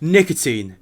Nicotine.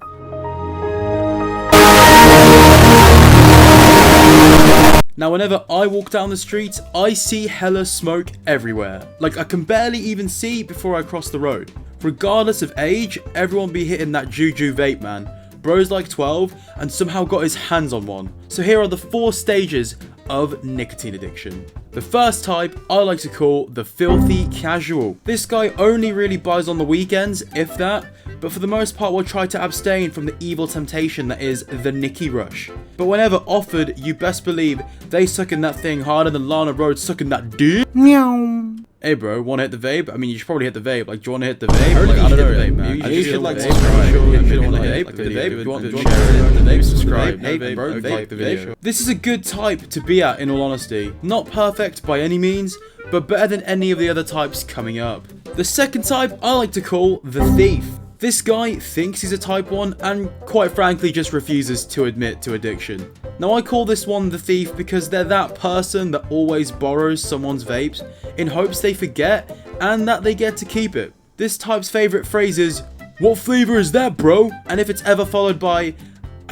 Now whenever I walk down the street, I see hella smoke everywhere. Like I can barely even see before I cross the road. Regardless of age, everyone be hitting that juju vape, man. Bro's like 12 and somehow got his hands on one. So here are the 4 stages of nicotine addiction. The first type I like to call the filthy casual. This guy only really buys on the weekends, if that, but for the most part will try to abstain from the evil temptation that is the Nicky Rush. But whenever offered, you best believe they sucking that thing harder than Lana Rhodes sucking that dick. Meow. Hey bro, wanna hit the vape? I mean, you should probably hit the vape. Like, do you wanna hit the vape? Like, I don't know, vape, man. You should like subscribe. You wanna hit the vape? You want to share the vape? Subscribe. Hey bro, like the video. This is a good type to be at, in all honesty. Not perfect by any means, but better than any of the other types coming up. The second type I like to call the thief. This guy thinks he's a type 1 and quite frankly just refuses to admit to addiction. Now I call this one the thief because they're that person that always borrows someone's vapes in hopes they forget and that they get to keep it. This type's favourite phrase is, "What flavour is that, bro?" And if it's ever followed by,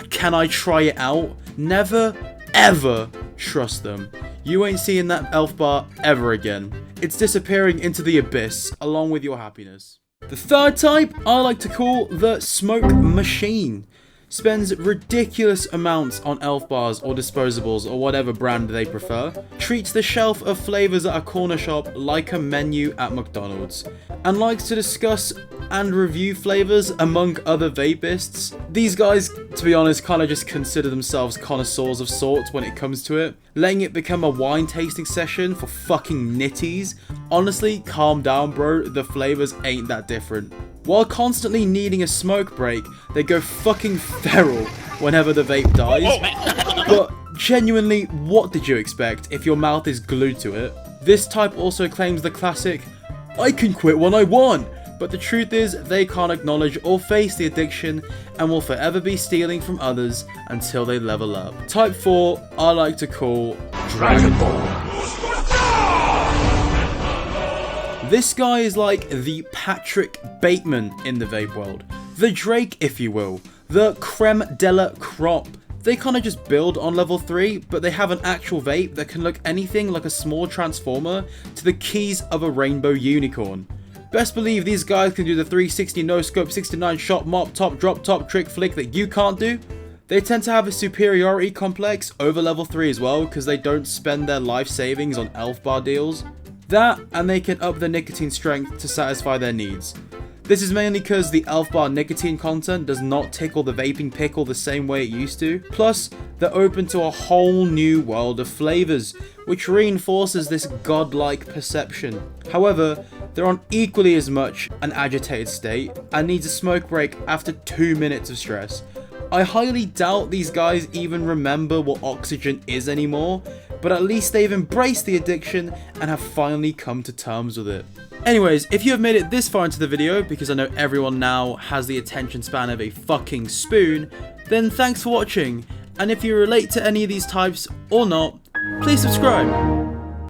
"Can I try it out?" never ever trust them. You ain't seeing that elf bar ever again. It's disappearing into the abyss along with your happiness. The third type I like to call the smoke machine. Spends ridiculous amounts on elf bars or disposables or whatever brand they prefer. Treats the shelf of flavors at a corner shop like a menu at McDonald's. And likes to discuss and review flavors among other vapists. These guys, to be honest, kind of just consider themselves connoisseurs of sorts when it comes to it. Letting it become a wine tasting session for fucking nitties. Honestly, calm down bro, the flavors ain't that different. While constantly needing a smoke break, they go fucking feral whenever the vape dies. But genuinely, what did you expect if your mouth is glued to it? This type also claims the classic, "I can quit when I want," but the truth is they can't acknowledge or face the addiction and will forever be stealing from others until they level up. Type 4 I like to call Dragon Ball. This guy is like the Patrick Bateman in the vape world. The Drake, if you will. The creme de la crop. They kind of just build on level 3, but they have an actual vape that can look anything like a small transformer to the keys of a rainbow unicorn. Best believe these guys can do the 360 no scope 69 shot mop top drop top trick flick that you can't do. They tend to have a superiority complex over level 3 as well because they don't spend their life savings on elf bar deals. That, and they can up the nicotine strength to satisfy their needs. This is mainly because the elf bar nicotine content does not tickle the vaping pickle the same way it used to. Plus, they're open to a whole new world of flavors, which reinforces this godlike perception. However, they're on equally as much an agitated state and needs a smoke break after 2 minutes of stress. I highly doubt these guys even remember what oxygen is anymore, but at least they've embraced the addiction and have finally come to terms with it. Anyways, if you have made it this far into the video, because I know everyone now has the attention span of a fucking spoon, then thanks for watching, and if you relate to any of these types or not, please subscribe.